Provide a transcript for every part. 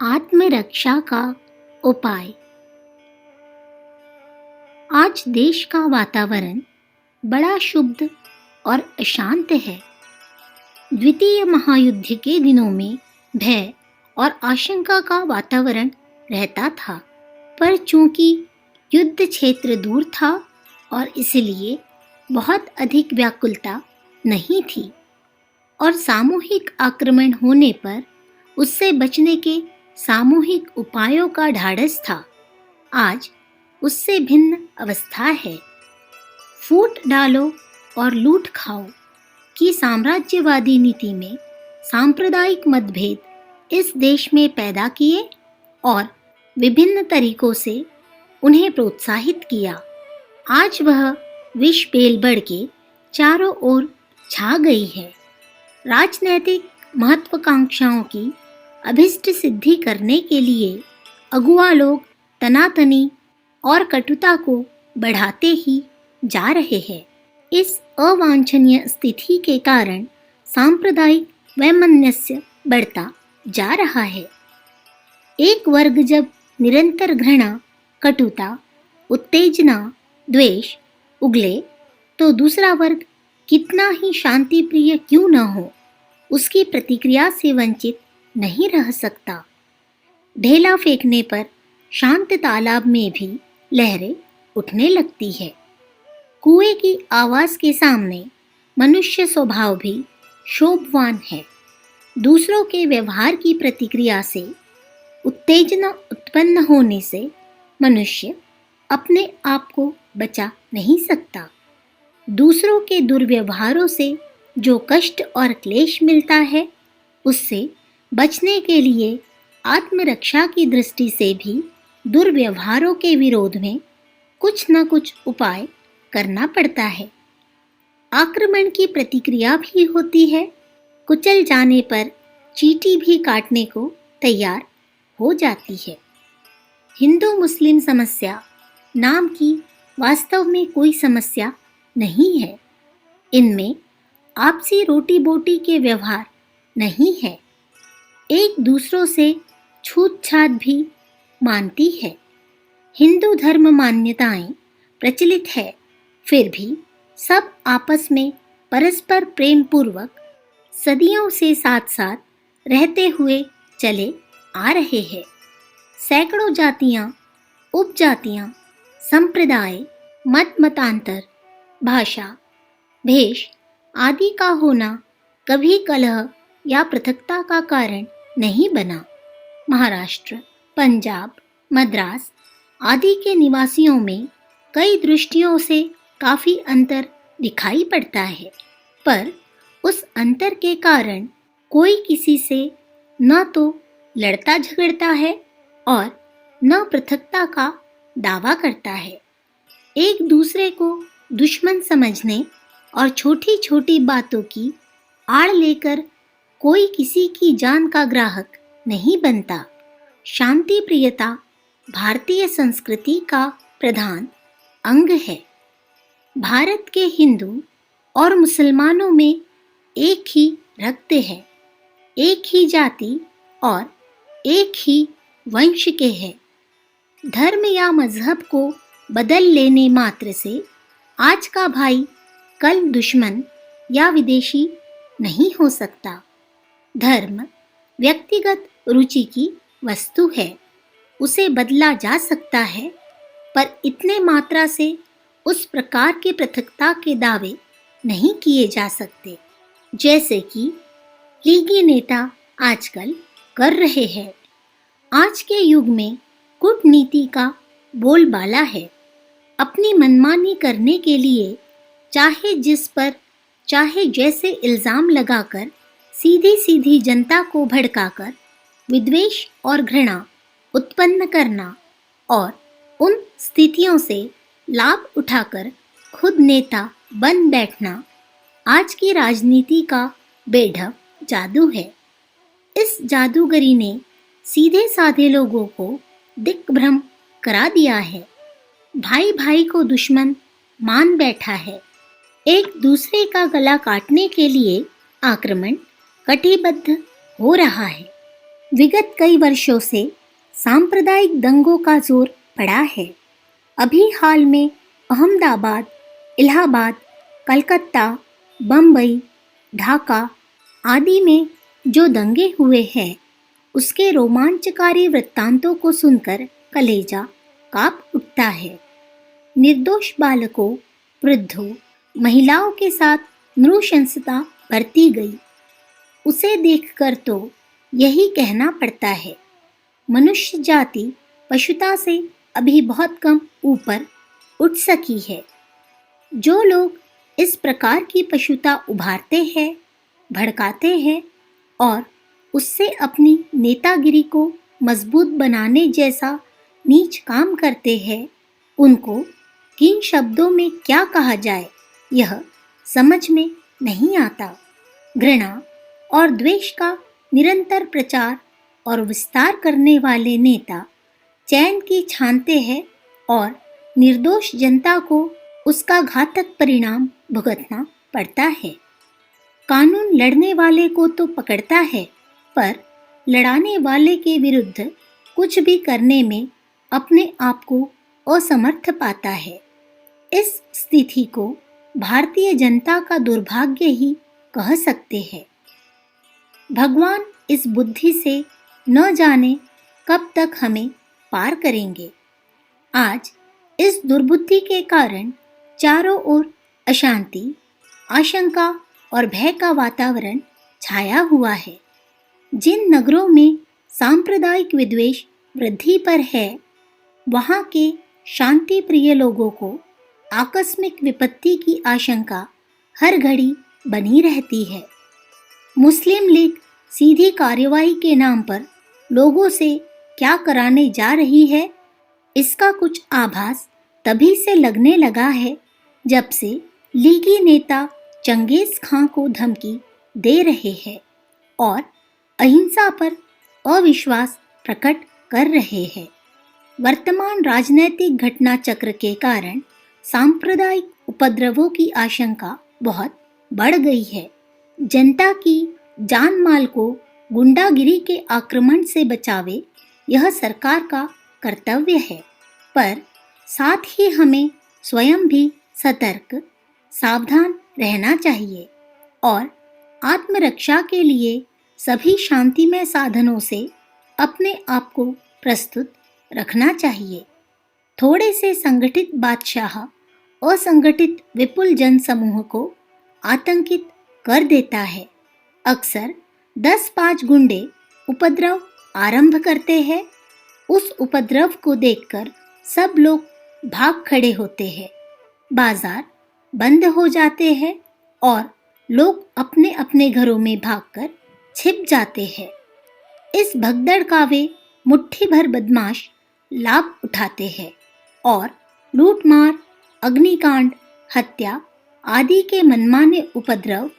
आत्मरक्षा का उपाय। आज देश का वातावरण बड़ा शुद्ध और अशांत है। द्वितीय महायुद्ध के दिनों में भय और आशंका का वातावरण रहता था, पर चूंकि युद्ध क्षेत्र दूर था और इसलिए बहुत अधिक व्याकुलता नहीं थी और सामूहिक आक्रमण होने पर उससे बचने के सामूहिक उपायों का ढाढ़स था। आज उससे भिन्न अवस्था है। फूट डालो और लूट खाओ की साम्राज्यवादी नीति में सांप्रदायिक मतभेद इस देश में पैदा किए और विभिन्न तरीकों से उन्हें प्रोत्साहित किया। आज वह विष पेल बढ़ के चारों ओर छा गई है। राजनैतिक महत्वाकांक्षाओं की अभिष्ट सिद्धि करने के लिए अगुआ लोग तनातनी और कटुता को बढ़ाते ही जा रहे हैं। इस अवांछनीय स्थिति के कारण सांप्रदायिक वैमनस्य बढ़ता जा रहा है। एक वर्ग जब निरंतर घृणा, कटुता, उत्तेजना, द्वेष उगले तो दूसरा वर्ग कितना ही शांति प्रिय क्यों न हो, उसकी प्रतिक्रिया से वंचित नहीं रह सकता। ढेला फेंकने पर शांत तालाब में भी लहरें उठने लगती है। कुएं की आवाज के सामने मनुष्य स्वभाव भी शोभवान है। दूसरों के व्यवहार की प्रतिक्रिया से उत्तेजना उत्पन्न होने से मनुष्य अपने आप को बचा नहीं सकता। दूसरों के दुर्व्यवहारों से जो कष्ट और क्लेश मिलता है, उससे बचने के लिए आत्मरक्षा की दृष्टि से भी दुर्व्यवहारों के विरोध में कुछ न कुछ उपाय करना पड़ता है। आक्रमण की प्रतिक्रिया भी होती है। कुचल जाने पर चींटी भी काटने को तैयार हो जाती है। हिंदू मुस्लिम समस्या नाम की वास्तव में कोई समस्या नहीं है। इनमें आपसी रोटी बोटी के व्यवहार नहीं है। एक दूसरों से छूतछात भी मानती है। हिंदू धर्म मान्यताएं प्रचलित है, फिर भी सब आपस में परस्पर प्रेम पूर्वक सदियों से साथ साथ रहते हुए चले आ रहे हैं। सैकड़ों जातियां, उपजातियां, संप्रदाय, मत मतांतर, भाषा, भेष आदि का होना कभी कलह या पृथकता का कारण नहीं बना। महाराष्ट्र, पंजाब, मद्रास आदि के निवासियों में कई दृष्टियों से काफी अंतर दिखाई पड़ता है, पर उस अंतर के कारण कोई किसी से न तो लड़ता झगड़ता है और न पृथकता का दावा करता है। एक दूसरे को दुश्मन समझने और छोटी छोटी बातों की आड़ लेकर कोई किसी की जान का ग्राहक नहीं बनता। शांति प्रियता भारतीय संस्कृति का प्रधान अंग है। भारत के हिंदू और मुसलमानों में एक ही रक्त है, एक ही जाति और एक ही वंश के हैं। धर्म या मजहब को बदल लेने मात्र से आज का भाई कल दुश्मन या विदेशी नहीं हो सकता। धर्म व्यक्तिगत रुचि की वस्तु है, उसे बदला जा सकता है, पर इतने मात्रा से उस प्रकार की पृथकता के दावे नहीं किए जा सकते जैसे कि लीगी नेता आजकल कर रहे हैं। आज के युग में कूटनीति का बोलबाला है। अपनी मनमानी करने के लिए चाहे जिस पर चाहे जैसे इल्जाम लगाकर सीधी सीधी जनता को भड़काकर विद्वेष और घृणा उत्पन्न करना और उन स्थितियों से लाभ उठाकर खुद नेता बन बैठना आज की राजनीति का बेढब जादू है। इस जादूगरी ने सीधे साधे लोगों को दिग्भ्रम करा दिया है। भाई भाई को दुश्मन मान बैठा है। एक दूसरे का गला काटने के लिए आक्रमण कटिबद्ध हो रहा है। विगत कई वर्षों से सांप्रदायिक दंगों का जोर पड़ा है। अभी हाल में अहमदाबाद, इलाहाबाद, कलकत्ता, बम्बई, ढाका आदि में जो दंगे हुए हैं, उसके रोमांचकारी वृत्तांतों को सुनकर कलेजा कांप उठता है। निर्दोष बालकों, वृद्धों, महिलाओं के साथ नृशंसता बरती गई। उसे देखकर तो यही कहना पड़ता है, मनुष्य जाति पशुता से अभी बहुत कम ऊपर उठ सकी है। जो लोग इस प्रकार की पशुता उभारते हैं, भड़काते हैं और उससे अपनी नेतागिरी को मजबूत बनाने जैसा नीच काम करते हैं, उनको किन शब्दों में क्या कहा जाए, यह समझ में नहीं आता। घृणा और द्वेष का निरंतर प्रचार और विस्तार करने वाले नेता चैन की छानते हैं और निर्दोष जनता को उसका घातक परिणाम भुगतना पड़ता है। कानून लड़ने वाले को तो पकड़ता है, पर लड़ाने वाले के विरुद्ध कुछ भी करने में अपने आप को असमर्थ पाता है। इस स्थिति को भारतीय जनता का दुर्भाग्य ही कह सकते हैं। भगवान इस बुद्धि से न जाने कब तक हमें पार करेंगे। आज इस दुर्बुद्धि के कारण चारों ओर अशांति, आशंका और भय का वातावरण छाया हुआ है। जिन नगरों में सांप्रदायिक विद्वेष वृद्धि पर है, वहाँ के शांति प्रिय लोगों को आकस्मिक विपत्ति की आशंका हर घड़ी बनी रहती है। मुस्लिम लीग सीधी कार्रवाई के नाम पर लोगों से क्या कराने जा रही है, इसका कुछ आभास तभी से लगने लगा है जब से लीगी नेता चंगेज खां को धमकी दे रहे हैं और अहिंसा पर अविश्वास प्रकट कर रहे हैं। वर्तमान राजनैतिक घटना चक्र के कारण सांप्रदायिक उपद्रवों की आशंका बहुत बढ़ गई है। जनता की जान माल को गुंडागिरी के आक्रमण से बचावे, यह सरकार का कर्तव्य है, पर साथ ही हमें स्वयं भी सतर्क, सावधान रहना चाहिए और आत्मरक्षा के लिए सभी शांतिमय साधनों से अपने आप को प्रस्तुत रखना चाहिए। थोड़े से संगठित बादशाह असंगठित विपुल जनसमूह को आतंकित कर देता है। अक्सर 10-5 गुंडे उपद्रव आरंभ करते हैं। उस उपद्रव को देखकर सब लोग भाग खड़े होते हैं। बाजार बंद हो जाते हैं और लोग अपने अपने घरों में भागकर छिप जाते हैं। इस भगदड़ का वे मुट्ठी भर बदमाश लाभ उठाते हैं और लूटमार, अग्निकांड, हत्या आदि के मनमाने उपद्रव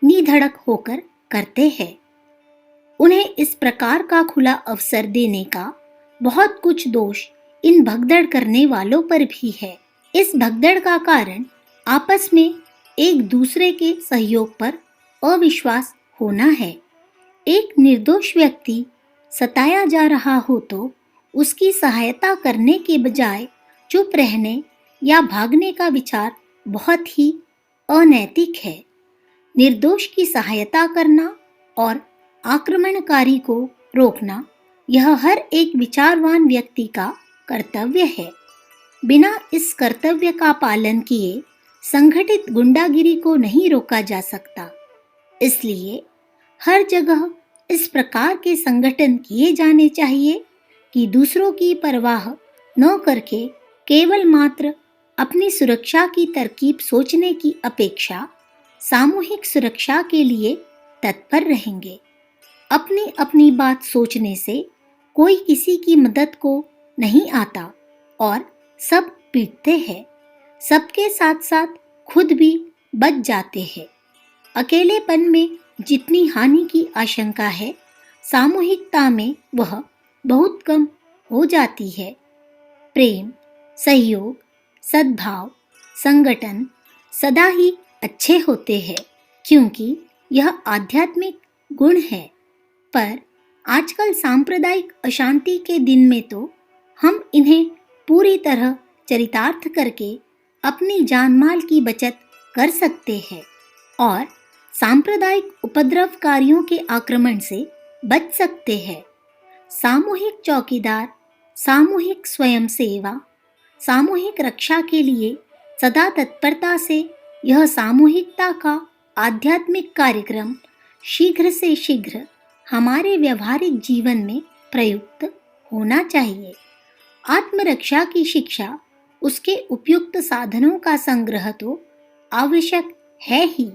निधड़क होकर करते हैं। उन्हें इस प्रकार का खुला अवसर देने का बहुत कुछ दोष इन भगदड़ करने वालों पर भी है। इस भगदड़ का कारण आपस में एक दूसरे के सहयोग पर अविश्वास होना है। एक निर्दोष व्यक्ति सताया जा रहा हो तो उसकी सहायता करने के बजाय चुप रहने या भागने का विचार बहुत ही अनैतिक है। निर्दोष की सहायता करना और आक्रमणकारी को रोकना, यह हर एक विचारवान व्यक्ति का कर्तव्य है। बिना इस कर्तव्य का पालन किए संगठित गुंडागिरी को नहीं रोका जा सकता। इसलिए हर जगह इस प्रकार के संगठन किए जाने चाहिए कि दूसरों की परवाह न करके केवल मात्र अपनी सुरक्षा की तरकीब सोचने की अपेक्षा सामूहिक सुरक्षा के लिए तत्पर रहेंगे। अपनी अपनी बात सोचने से कोई किसी की मदद को नहीं आता और सब पीटते हैं। सबके साथ साथ खुद भी बच जाते हैं। अकेलेपन में जितनी हानि की आशंका है, सामूहिकता में वह बहुत कम हो जाती है। प्रेम, सहयोग, सद्भाव, संगठन सदा ही अच्छे होते हैं, क्योंकि यह आध्यात्मिक गुण है। पर आजकल सांप्रदायिक अशांति के दिन में तो हम इन्हें पूरी तरह चरितार्थ करके अपनी जानमाल की बचत कर सकते हैं और सांप्रदायिक उपद्रवकारियों के आक्रमण से बच सकते हैं। सामूहिक चौकीदार, सामूहिक स्वयंसेवा, सामूहिक रक्षा के लिए सदा तत्परता से यह सामूहिकता का आध्यात्मिक कार्यक्रम शीघ्र से शीघ्र हमारे व्यवहारिक जीवन में प्रयुक्त होना चाहिए। आत्मरक्षा की शिक्षा, उसके उपयुक्त साधनों का संग्रह तो आवश्यक है ही,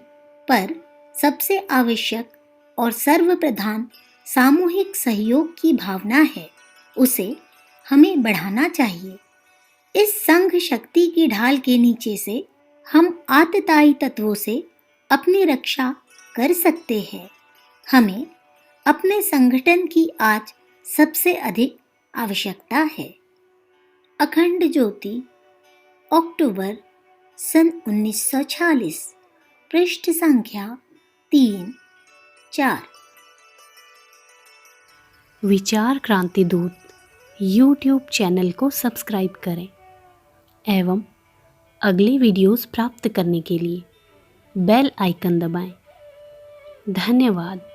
पर सबसे आवश्यक और सर्वप्रधान सामूहिक सहयोग की भावना है, उसे हमें बढ़ाना चाहिए। इस संघ शक्ति की ढाल के नीचे से हम आततायी तत्वों से अपनी रक्षा कर सकते हैं। हमें अपने संगठन की आज सबसे अधिक आवश्यकता है। अखंड ज्योति, अक्टूबर सन 1946, पृष्ठ संख्या 3-4। विचार क्रांति दूत यूट्यूब चैनल को सब्सक्राइब करें एवं अगले वीडियोस प्राप्त करने के लिए बेल आइकन दबाएं। धन्यवाद।